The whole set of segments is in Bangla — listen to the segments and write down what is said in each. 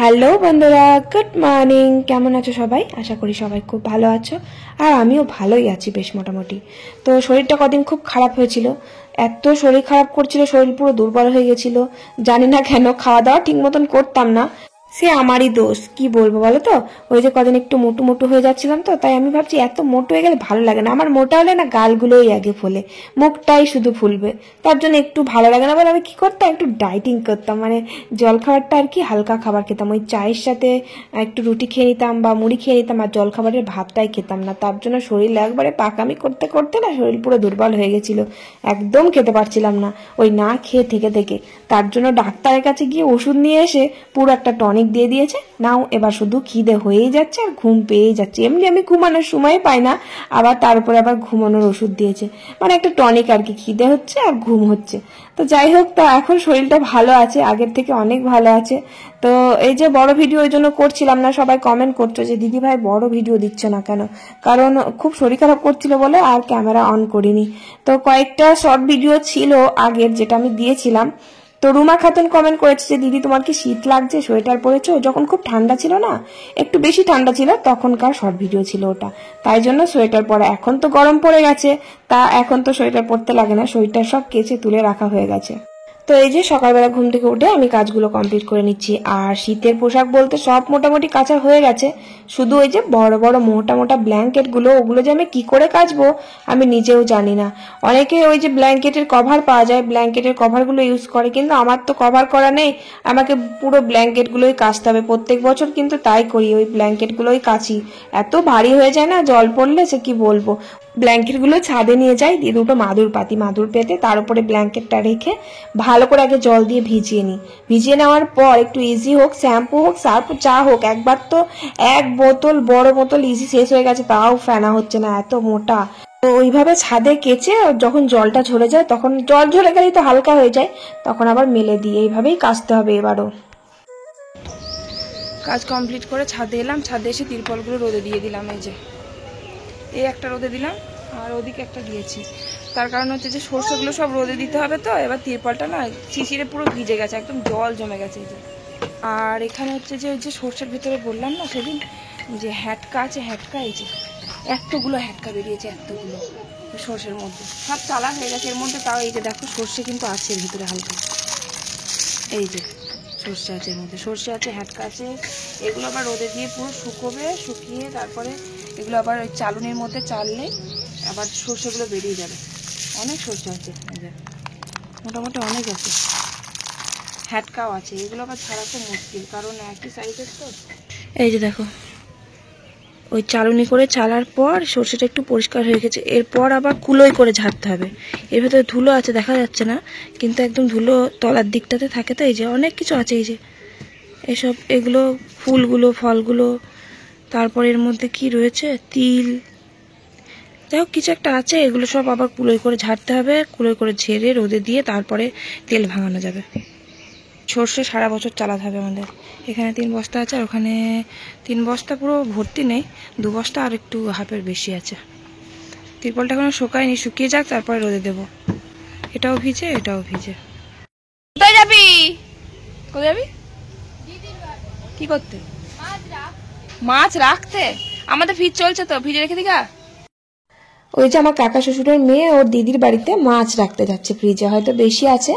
হ্যালো বন্ধুরা, গুড মর্নিং। কেমন আছো সবাই? আশা করি সবাই খুব ভালো আছো, আর আমিও ভালোই আছি বেশ মোটামুটি। তো শরীরটা কদিন খুব খারাপ হয়েছিল, এত শরীর খারাপ করছিল, শরীর পুরো দুর্বল হয়ে গেছিল। জানি না কেন, খাওয়া দাওয়া ঠিক মতন করতাম না, সে আমারই দোষ, কি বলবো বলো তো। ওই যে কদিন একটু মোটু মোটু হয়ে যাচ্ছিলাম, তো তাই আমি ভাবছি এত মোটু হয়ে গেলে ভালো লাগে না। আমার মোটা হলে না গালগুলোই আগে ফোলে, মুখটাই শুধু ফুলবে, তার জন্য একটু ভালো লাগে না বলে আমি কি করতাম, একটু ডাইটিং করতাম, মানে জল খাবারটা আর কি হালকা খাবার খেতাম। ওই চায়ের সাথে একটু রুটি খেয়ে নিতাম বা মুড়ি খেয়ে নিতাম, আর জল খাবারের ভাতটাই খেতাম না। তার জন্য শরীর একবারে পাকামি করতে করতে না শরীর পুরো দুর্বল হয়ে গেছিল, একদম খেতে পারছিলাম না ওই না খেয়ে থেকে থেকে। তার জন্য ডাক্তারের কাছে গিয়ে ওষুধ নিয়ে এসে পুরো একটা টনিক দিয়ে দিয়েছে, নাও এবার শুধু খিদে হয়েই যাচ্ছে আর ঘুম পেয়েই যাচ্ছে। এমনি আমি ঘুমানোর সময় পাই না, আবার তার উপরে আবার ঘুমানোর ওষুধ দিয়েছে, মানে একটা টনিক আর কি, খিদে হচ্ছে আর ঘুম হচ্ছে। তো যাই হোক, তো এখন শরীরটা ভালো আছে, আগের থেকে অনেক ভালো আছে। তো এই যে বড় ভিডিও ওই জন্য করছিলাম না, সবাই কমেন্ট করছো যে দিদি ভাই বড় ভিডিও দিচ্ছ না কেন, কারণ খুব শরীর খারাপ করছিল বলে আর ক্যামেরা অন করিনি। তো কয়েকটা শর্ট ভিডিও ছিল আগের, যেটা আমি দিয়েছিলাম। তো রুমা খাতুন কমেন্ট করেছে যে দিদি তোমার কি শীত লাগছে, সোয়েটার পরেছো? যখন খুব ঠান্ডা ছিল না, একটু বেশি ঠান্ডা ছিল, তখনকার শর্ট ভিডিও ছিল ওটা, তাই জন্য সোয়েটার পরা। এখন তো গরম পড়ে গেছে, তা এখন তো সোয়েটার পরতে লাগে না, সোয়েটার সব কেচে তুলে রাখা হয়ে গেছে। তো এই যে সকালবেলা ঘুম থেকে উঠে আমি কাজগুলো কমপ্লিট করে নিচ্ছি, আর শীতের পোশাক বলতে সব মোটামুটি কাচা হয়ে গেছে। শুধু ওই যে বড় বড় মোটা মোটা ব্ল্যাঙ্কেটগুলো, ওগুলো যে আমি কি করে কাচবো আমি নিজেও জানি না। অনেকে ওই যে ব্ল্যাঙ্কেটের কভার পাওয়া যায়, ব্ল্যাঙ্কেটের কভারগুলো ইউজ করে, কিন্তু আমার তো কভার করা নেই, আমাকে পুরো ব্ল্যাঙ্কেটগুলোই কাচতে হবে। প্রত্যেক বছর কিন্তু তাই করি, ওই ব্ল্যাঙ্কেটগুলোই কাচি। এত ভারী হয়ে যায় না জল পড়লে, সে কি বলবো। ব্ল্যাঙ্কেটগুলো ছাদে নিয়ে যাই, দিয়ে দুটো মাদুর পাতি, মাদুর পেতে তার উপরে ব্ল্যাঙ্কেটটা রেখে ভালো করে আগে জল দিয়ে ভিজিয়ে নিই। ভিজিয়ে নেওয়ার পর একটু ইজি হোক, শ্যাম্পু হোক, সার্ফ চা হোক, একবার তো এক বোতল বড় বোতল ইজি শেষ হয়ে গেছে, তাও ফেনা হচ্ছে না, এত মোটা। তো ওইভাবে ছাদে কেচে যখন জলটা ঝরে যায়, তখন জল ঝরে গেলেই তো হালকা হয়ে যায়, তখন আবার মেলে দিই। এইভাবেই কাচতে হবে এবারও। কাজ কমপ্লিট করে ছাদে এলাম, ছাদে এসে তিরপলগুলো রোদে দিয়ে দিলাম। এই যে এই একটা রোদে দিলাম, আর ওদিকে একটা দিয়েছি। তার কারণ হচ্ছে যে সর্ষেগুলো সব রোদে দিতে হবে, তো এবার তিরপলটা না শিশিরে পুরো ভিজে গেছে, একদম জল জমে গেছে এই যে। আর এখানে হচ্ছে যে ওই যে সর্ষের ভিতরে বললাম না সেদিন যে হ্যাটকা আছে, হ্যাটকা, এই যে এতগুলো হ্যাটকা বেরিয়েছে, এতগুলো সর্ষের মধ্যে, সব চালা হয়ে গেছে এর মধ্যে। তাও এই যে দেখো সর্ষে কিন্তু আছে এর ভিতরে হালকা, এই যে সর্ষে আছে এর মধ্যে, সর্ষে আছে, হ্যাটকা আছে। এগুলো আবার রোদে দিয়ে পুরো শুকোবে, শুকিয়ে তারপরে এগুলো আবার ওই চালুনির মধ্যে চাললে আবার সর্ষেগুলো বেরিয়ে যাবে। অনেক সর্ষে আছে, মোটামুটি অনেক আছে, হ্যাটকাও আছে। এগুলো আবার ছাড়া খুব মুশকিল, কারণ একই সাইজের তো। এই যে দেখো, ওই চালুনি করে চালার পর সর্ষেটা একটু পরিষ্কার হয়ে গেছে, এরপর আবার কুলোই করে ঝাড়তে হবে। এর ভেতরে ধুলো আছে, দেখা যাচ্ছে না, কিন্তু একদম ধুলো তলার দিকটাতে থাকে। তো এই যে অনেক কিছু আছে, এই যে এসব, এগুলো ফুলগুলো, ফলগুলো, তারপর এর মধ্যে কি রয়েছে, তিল, যাই হোক কিছু একটা আছে। এগুলো সব আবার কুলোই করে ঝাড়তে হবে, কুলোই করে ঝেড়ে রোদে দিয়ে তারপরে তেল ভাঙানো যাবে। সর্ষে সারা বছর চালাতে হবে আমাদের। এখানে 3 বস্তা আছে, আর ওখানে 3 বস্তা পুরো ভর্তি নেই, 2 বস্তা আর একটু হাফের বেশি আছে। তিরপলটা এখনো শুকায়নি, শুকিয়ে যাক তারপরে রোদে দেবো। এটাও ভিজে, এটাও ভিজে। কোথায় যাবি? কোথায় যাবি? কি করতে? মাছ রাখতে? আমাদের ফ্রিজ চলছে তো, ফ্রিজে রেখে দিগা। ওই যে আমার কাকা শ্বশুরের মেয়ে ওর দিদির বাড়িতে মাছ রাখতে যাচ্ছে, ফ্রিজে হয়তো বেশি আছে,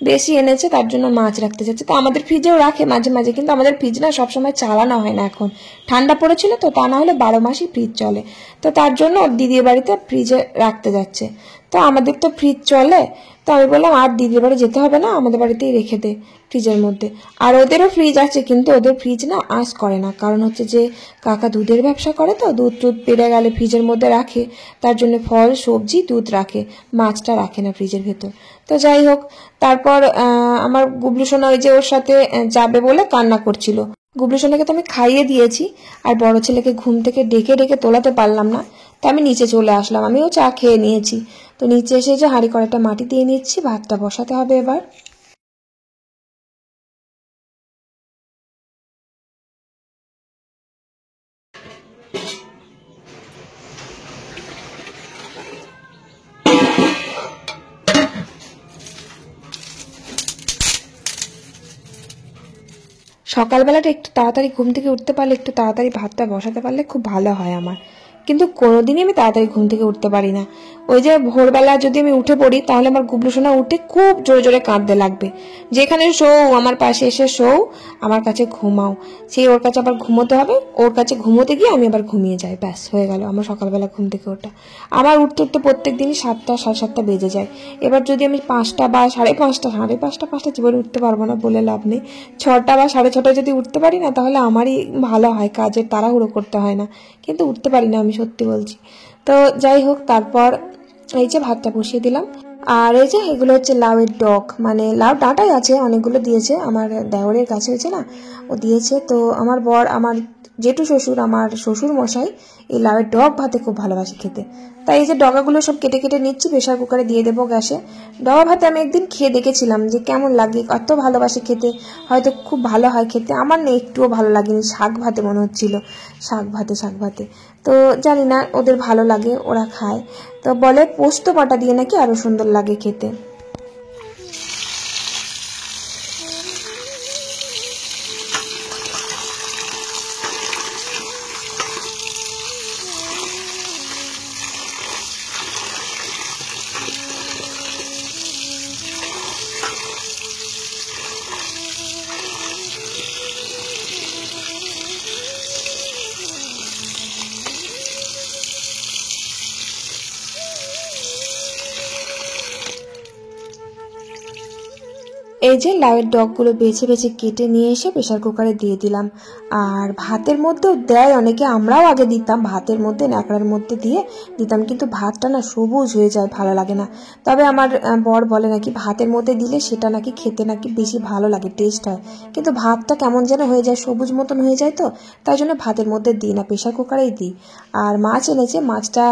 বেশি এনেছে, তার জন্য মাছ রাখতে যাচ্ছে। তো আমাদের ফ্রিজেও রাখে মাঝে মাঝে, কিন্তু আমাদের ফ্রিজ না সবসময় চালানো হয় না, এখন ঠান্ডা পড়েছিল তো, তা না হলে 12 মাসই ফ্রিজ চলে। তো তার জন্য ওর দিদির বাড়িতে ফ্রিজে রাখতে যাচ্ছে। তো আমাদের তো ফ্রিজ চলে, তো আমি বললাম আর দিদির বাড়ি যেতে হবে না, আমাদের বাড়িতেই রেখে দে ফ্রিজের মধ্যে। আর ওদেরও ফ্রিজ আছে, কিন্তু ওদের ফ্রিজ না আঁচ করে না, কারণ হচ্ছে যে কাকা দুধের ব্যবসা করে, তো দুধ টুধ বেড়ে গেলে ফ্রিজের মধ্যে রাখে, তার জন্য ফল সবজি দুধ রাখে, মাছটা রাখে না ফ্রিজের ভেতর। তো যাই হোক, তারপর আমার গুবলু সোনা ওই যে ওর সাথে যাবে বলে কান্না করছিল। গুবলু সোনাকে তো আমি খাইয়ে দিয়েছি, আর বড় ছেলেকে ঘুম থেকে ডেকে ডেকে তোলাতে পারলাম না, তো আমি নিচে চলে আসলাম। আমিও চা খেয়ে নিয়েছি। তো নিচে এসে যে হাঁড়ি কড়াইটা মাটি দিয়ে নিচ্ছি, ভাতটা বসাতে হবে এবার। সকালবেলাটা একটু তাড়াতাড়ি ঘুম থেকে উঠতে পারলে, একটু তাড়াতাড়ি ভাতটা বসাতে পারলে খুব ভালো হয় আমার, কিন্তু কোনোদিনই আমি তাড়াতাড়ি ঘুম থেকে উঠতে পারি না। ওই যে ভোরবেলা যদি আমি উঠে পড়ি তাহলে আমার গুবলু সোনা উঠে খুব জোরে জোরে কাঁদতে লাগবে, যেখানে শোও আমার পাশে এসে শোও, আমার কাছে ঘুমাও। সেই ওর কাছে আবার ঘুমোতে হবে, ওর কাছে ঘুমোতে গিয়ে আমি আবার ঘুমিয়ে যাই, ব্যাস হয়ে গেল আমার সকালবেলা ঘুম থেকে ওঠা। আমার উঠতে উঠতে প্রত্যেক দিনই 7টা 7:30 বেজে যায়। এবার যদি আমি 5টা বা 5:30 জীবনে উঠতে পারবো না বলে লাভ নেই, 6টা বা 6:30 যদি উঠতে পারি না তাহলে আমারই ভালো হয়, কাজের তাড়াহুড়ো করতে হয় না, কিন্তু উঠতে পারি না আমি সত্যি বলছি। তো যাই হোক, তারপর এই যে ভাতটা বসিয়ে দিলাম। আর এই যে এগুলো হচ্ছে লাউয়ের ডগ, মানে লাউ ডাঁটাই আছে, অনেকগুলো দিয়েছে আমার দেওরের কাছে হয়েছে না, ও দিয়েছে। তো আমার বর, আমার জেঠু শ্বশুর, আমার শ্বশুর মশাই এই লাউয়ের ডগ ভাতে খুব ভালোবাসে খেতে। তাই এই যে ডগাগুলো সব কেটে কেটে নিচ্ছি, প্রেশার কুকারে দিয়ে দেবো গ্যাসে। ডগা ভাতে আমি একদিন খেয়ে দেখেছিলাম যে কেমন লাগে, এত ভালোবাসে খেতে, হয়তো খুব ভালো হয় খেতে। আমার না একটুও ভালো লাগেনি, শাক ভাতে মনে হচ্ছিল, শাক ভাতে। তো জানি না, ওদের ভালো লাগে, ওরা খায়। তো বলে পোস্ত বাটা দিয়ে নাকি আরো সুন্দর লাগে খেতে। এই যে লাউয়ের ডগগুলো বেছে বেছে কেটে নিয়ে এসে প্রেশার কুকারে দিয়ে দিলাম। আর ভাতের মধ্যেও দেয় অনেকে, আমরাও আগে দিতাম, ভাতের মধ্যে ন্যাকড়ার মধ্যে দিয়ে দিতাম, কিন্তু ভাতটা না সবুজ হয়ে যায়, ভালো লাগে না। তবে আমার বর বলে নাকি ভাতের মধ্যে দিলে সেটা নাকি খেতে নাকি বেশি ভালো লাগে, টেস্ট হয়, কিন্তু ভাতটা কেমন যেন হয়ে যায়, সবুজ মতন হয়ে যায়। তো তাই জন্য ভাতের মধ্যে দিই না, প্রেশার কুকারেই দিই। আর মাছ এনেছে, মাছটা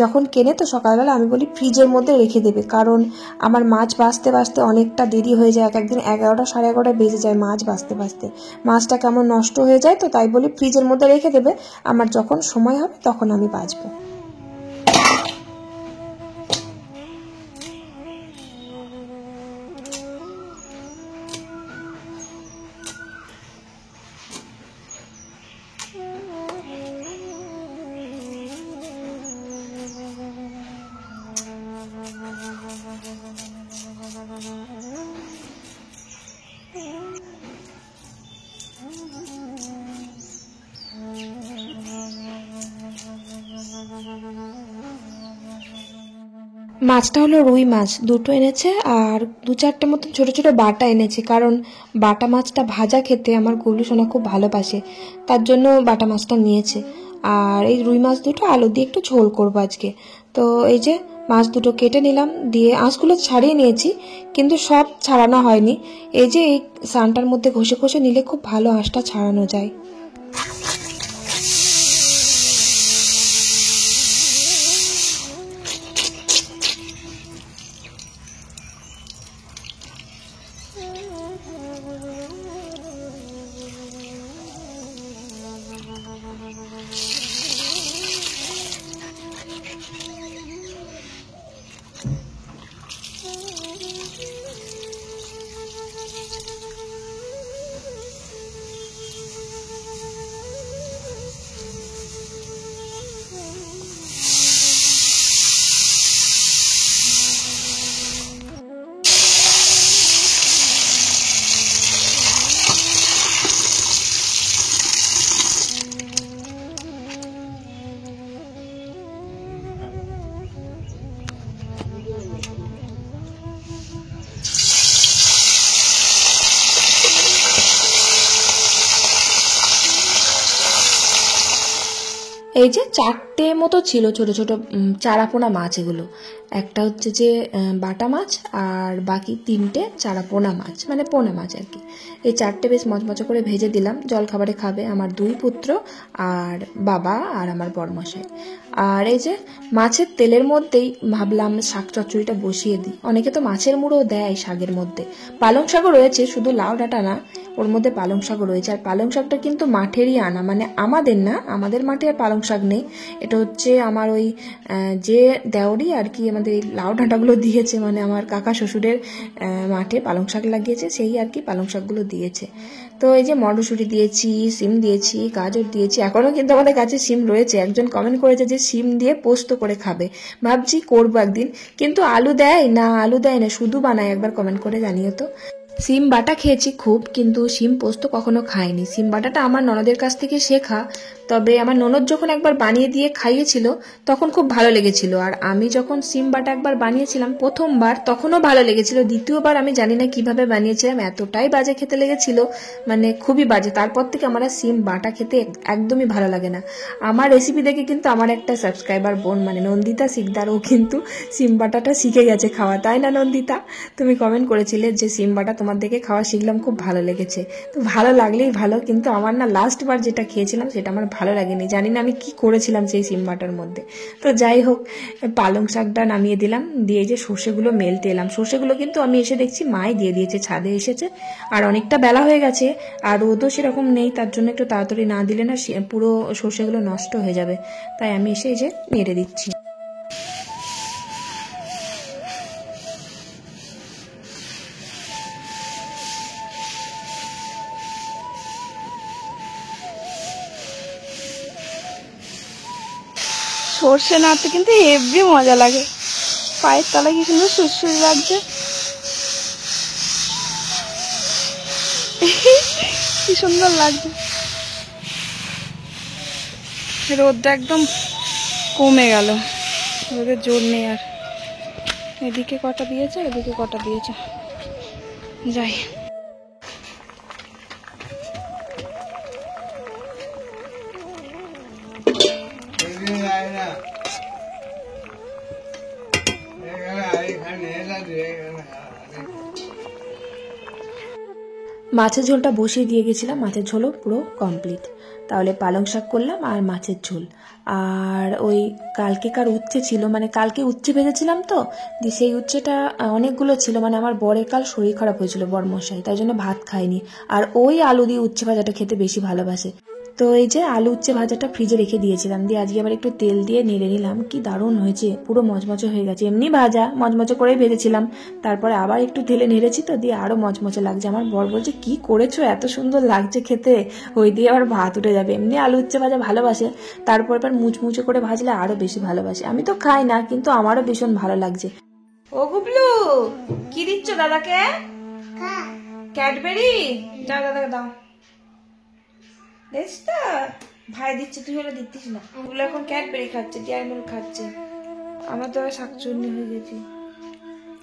যখন কেনে তো সকালবেলা আমি বলি ফ্রিজের মধ্যে রেখে দেবে, কারণ আমার মাছ বাছতে বাছতে অনেকটা দেরি হয়ে যায়, একদিন 11টা 11:30 বেজে যায় মাছ বাছতে বাছতে, মাছটা কেমন নষ্ট হয়ে যায়। তো তাই বলি ফ্রিজের মধ্যে রেখে দেবে, আমার যখন সময় হবে তখন আমি বাছবো। মাছটা হলো রুই মাছ, দুটো এনেছে, আর 2-4টে মতন ছোট ছোট বাটা এনেছে, কারণ বাটা মাছটা ভাজা খেতে আমার গুবলু সোনা খুব ভালোবাসে, তার জন্য বাটা মাছটা নিয়েছে। আর এই রুই মাছ দুটো আলু দিয়ে একটু ঝোল করবো আজকে। তো এই যে মাছ দুটো কেটে নিলাম, দিয়ে আঁশগুলো ছাড়িয়ে নিয়েছি, কিন্তু সব ছাড়ানো হয়নি। এই যে এই সানটার মধ্যে ঘষে ঘষে নিলে খুব ভালো আঁশটা ছাড়ানো যায়। এই যে 4টে মতো ছিল ছোট ছোট চারাপোনা মাছ, এগুলো একটা হচ্ছে যে বাটা মাছ, আর বাকি 3টে চারাপোনা মাছ, মানে পোনা মাছ আর কি। এই 4টে বেশ মচমচে করে ভেজে দিলাম, জল খাবারে খাবে আমার 2 পুত্র আর বাবা আর আমার বড়মশাই। আর এই যে মাছের তেলের মধ্যেই ভাবলাম শাক চচ্চড়িটা বসিয়ে দিই, অনেকে তো মাছের মুড়ো দেয় শাকের মধ্যে, পালং শাকও রয়েছে, শুধু লাউ ডাঁটা না, ওর মধ্যে পালং শাকও রয়েছে। আর পালং শাকটা কিন্তু মাঠেরই আনা, মানে আমাদের না, আমাদের মাঠে আর পালং শাক নেই, এটা হচ্ছে আমার ওই যে দেওরি আর কি আমাদের এই লাউ ডাঁটাগুলো দিয়েছে, মানে আমার কাকা শ্বশুরের মাঠে পালং শাক লাগিয়েছে, সেই আর কি পালং শাকগুলো দিয়েছে। তো এই যে মটরশুঁটি দিয়েছি, সিম দিয়েছি, গাজর দিয়েছি, এখনও কিন্তু আমাদের কাছে সিম রয়েছে। একজন কমেন্ট করেছে যে সিম দিয়ে পোস্ত করে খাবে, ভাবছি করবো একদিন, কিন্তু আলু দেয় না, আলু দেয় না, শুধু বানায়, একবার কমেন্ট করে জানিও তো। সিম বাটা খেয়েছি খুব, কিন্তু সিম পোস্ত কখনো খাইনি। সিম বাটাটা আমার ননদের কাছ থেকে শেখা, তবে আমার ননদ যখন একবার বানিয়ে দিয়ে খাইয়েছিল তখন খুব ভালো লেগেছিল। আর আমি যখন সিম বাটা একবার বানিয়েছিলাম প্রথমবার, তখনও ভালো লেগেছিল। দ্বিতীয়বার আমি জানি না কিভাবে বানিয়েছিলাম, এতটাই বাজে খেতে লেগেছিল, মানে খুবই বাজে। তারপর থেকে আমার আর সিম বাটা খেতে একদমই ভালো লাগে না। আমার রেসিপি দেখে কিন্তু আমার একটা সাবস্ক্রাইবার বোন, মানে নন্দিতা শিকদার, ও কিন্তু সিম বাটাটা শিখে গেছে খাওয়া, তাই না নন্দিতা? তুমি কমেন্ট করেছিলে যে সিম বাটা তোমার দেখে খাওয়া শিখলাম, খুব ভালো লেগেছে। তো ভালো লাগলেই ভালো, কিন্তু আমার না লাস্টবার যেটা খেয়েছিলাম সেটা আমার ভালো লাগেনি, জানি না আমি কি করেছিলাম সেই সিম বাটার মধ্যে। তো যাই হোক, পালং শাকটা নামিয়ে দিলাম, দিয়ে যে সর্ষেগুলো মেলতে এলাম। সর্ষেগুলো কিন্তু আমি এসে দেখছি মাই দিয়ে দিয়েছে, ছাদে এসেছে, আর অনেকটা বেলা হয়ে গেছে, আর রোদও সেরকম নেই, তার জন্য একটু তাড়াতাড়ি না দিলে না পুরো সর্ষেগুলো নষ্ট হয়ে যাবে, তাই আমি এসে এই যে নেড়ে দিচ্ছি। সর্ষে নাড়তে কিন্তু হেভি মজা লাগে, পায়ের তলায় কি সুন্দর সুরসুরি লাগছে, কি সুন্দর লাগছে। রোদটা একদম কমে গেল, রোদের জোর নেই আর। এদিকে কটা দিয়েছে, এদিকে কটা দিয়েছে, যাই। মাছের ঝোলটা বসিয়ে দিয়ে গেছিলাম, মাছের ঝোলও পুরো কমপ্লিট। তাহলে পালং শাক করলাম আর মাছের ঝোল, আর ওই কালকেকার উচ্ছে ছিল, মানে কালকে উচ্ছে ভেজেছিলাম তো, দিয়ে সেই উচ্ছেটা অনেকগুলো ছিল, মানে আমার বরের কাল শরীর খারাপ হয়েছিল, বরমশাই, তাই জন্য ভাত খাইনি। আর ওই আলু দিয়ে উচ্ছে ভাজাটা খেতে বেশি ভালোবাসে, তো এই যে আলু উচ্ছে ভাজাটা ফ্রিজে রেখে দিয়েছিলাম, দিয়ে আজকে আবার একটু তেল দিয়ে নেড়ে নিলাম, কি দারুণ হয়েছে, পুরো মচমচে হয়ে গেছে। এমনি ভাজা মচমচে করেই ভেজেছিলাম, তারপরে আবার একটু তেলে নেড়েছি তো, দিয়ে আরো মচমচে লাগছে। আমার বর বলছে কি করেছো, এত সুন্দর লাগছে খেতে, ওই দিয়ে আবার ভাত উঠে যাবে। এমনি আলু উচ্ছে ভাজা ভালোবাসে, তারপর এবার মুচমুচে করে ভাজলে আরো বেশি ভালোবাসে। আমি তো খাই না, কিন্তু আমারও ভীষণ ভালো লাগছে। ও গুবলু, কি দিচ্ছ দাদাকে? ক্যাডবেরি, যাও দাদাকে দাও। ভাই দিচ্ছে, তুই হলে দিতিস না। ওগুলো এখন ক্যাডবেরি খাচ্ছে, ডেয়ারি মিল্ক খাচ্ছে, আমার তো শাকচুন্নি হয়ে গেছি।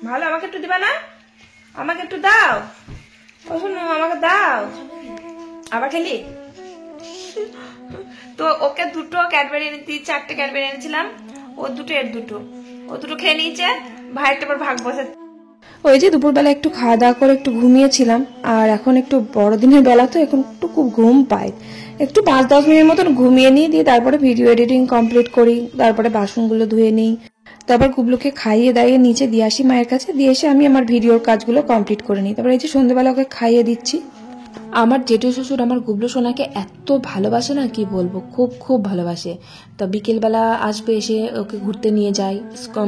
ভালো, আমাকে একটু দিবা না? আমাকে একটু দাও, ও শোনো, আমাকে দাও। আবার খেলি তো? ওকে দুটো ক্যাডবেরি এনে, 4টে ক্যাডবেরি এনেছিলাম, ও দুটো এর দুটো, ও দুটো খেয়ে নিয়েছে, ভাইটা আবার ভাগ বসে। ওই যে দুপুরবেলা একটু খাওয়া দাওয়া করে একটু ঘুমিয়েছিলাম, আর এখন একটু বড়দিনের বেলা তো এখন একটু খুব ঘুম পায়, একটু 5-10 মিনিট মতন ঘুমিয়ে নিই, দিয়ে তারপরে ভিডিও এডিটিং কমপ্লিট করি, তারপরে বাসনগুলো ধুয়ে নিই, তারপর গুবলুকে খাইয়ে দাইয়ে নিচে দিয়ে আসি মায়ের কাছে, দিয়ে এসে আমি আমার ভিডিওর কাজগুলো কমপ্লিট করে নিই। তারপরে এই যে সন্ধ্যেবেলা ওকে খাইয়ে দিচ্ছি। আমার জেঠু শ্বশুর আমার গুবলু সোনাকে এত ভালোবাসে না, কি বলবো, খুব খুব ভালোবাসে। তো বিকেলবেলা আসবে, এসে ওকে ঘুরতে নিয়ে যায়,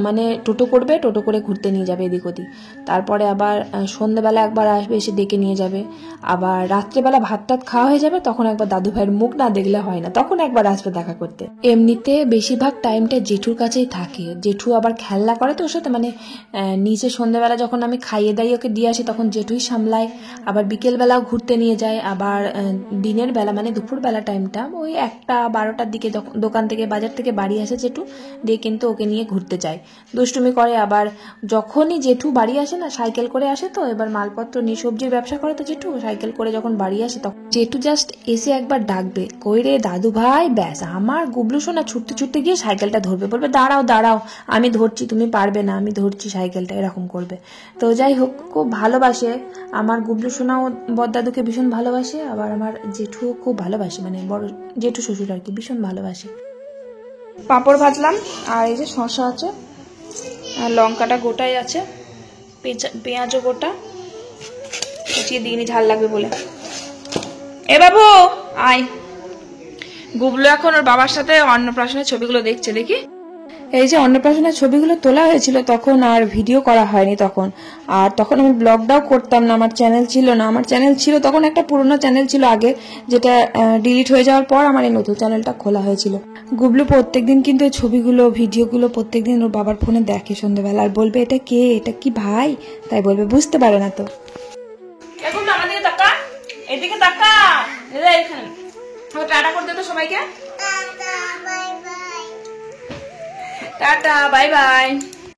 মানে টোটো করবে, টোটো করে ঘুরতে নিয়ে যাবে এদিক ওদিক, তারপরে আবার সন্ধ্যেবেলা একবার আসবে, এসে ডেকে নিয়ে যাবে, আবার রাত্রেবেলা ভাত টাত খাওয়া হয়ে যাবে, তখন একবার দাদু ভাইয়ের মুখ না দেখলে হয় না, তখন একবার আসবে দেখা করতে। এমনিতে বেশিরভাগ টাইমটা জেঠুর কাছেই থাকে, জেঠু আবার খেলনা করে তো ওর সাথে, মানে নিচে সন্ধ্যেবেলা যখন আমি খাইয়ে দাইয়ে ওকে দিয়ে আসি তখন জেঠুই সামলায়, আবার বিকেলবেলাও ঘুরতে নিয়ে যায়, আবার দিনের বেলা মানে দুপুরবেলা টাইমটা ওই 1টা-12টার দিকে দোকান থেকে বাজার থেকে বাড়ি আসে জেঠু, দিয়ে কিন্তু ওকে নিয়ে ঘুরতে যায়, দুষ্টুমি করে। আবার যখনই জেঠু বাড়ি আসে না, সাইকেল করে আসে, তো এবার মালপত্র নিয়ে, সবজির ব্যবসা করে তো জেঠু, সাইকেল করে যখন বাড়ি আসে তখন জেঠু জাস্ট এসে একবার ডাকবে, কই রে দাদু ভাই, ব্যাস আমার গুবলু সোনা ছুটতে ছুটতে গিয়ে সাইকেলটা ধরবে, বলবে দাঁড়াও দাঁড়াও আমি ধরছি, তুমি পারবে না, আমি ধরছি সাইকেলটা, এরকম করবে। তো যাই হোক, খুব ভালোবাসে আমার গুবলু সোনাও বড়দাদুকে ভীষণ ভালোবাসে, আবার আমার জেঠুও খুব ভালোবাসে, মানে বড় জেঠু শ্বশুর আর কি, ভীষণ ভালোবাসে। পাঁপড় ভাজলাম, আর এই যে শসা আছে, আর লঙ্কাটা গোটাই আছে, পেঁয়াজও গোটা, কুচিয়ে দিইনি ঝাল লাগবে বলে। এ বাবু আয়, গুবলু এখন ওর বাবার সাথে অন্নপ্রাশনের ছবিগুলো দেখছে, দেখি। এই যে অন্নপ্রাশনের ছবিগুলো তোলা হয়েছিল তখন, আর ভিডিও করা হয়নি তখন। আর তখন আমি ব্লগটাও করতাম না, আমার চ্যানেল ছিল না। আমার চ্যানেল ছিল তখন একটা পুরোনো চ্যানেল ছিল আগে, যেটা ডিলিট হয়ে যাওয়ার পর আমার এই নতুন চ্যানেলটা খোলা হয়েছিল। গুবলু প্রত্যেকদিন কিন্তু এই ছবিগুলো ভিডিওগুলো প্রত্যেকদিন ওর বাবার ফোনে দেখে সন্ধ্যেবেলা, আর বলবে এটা কে, এটা কি ভাই, তাই বলবে, বুঝতে পারে না তো। এখন আমার দিকে তাকা, এদিকে তাকা, এখানে টাটা করে দে তো সবাইকে, টাটা বাই বাই।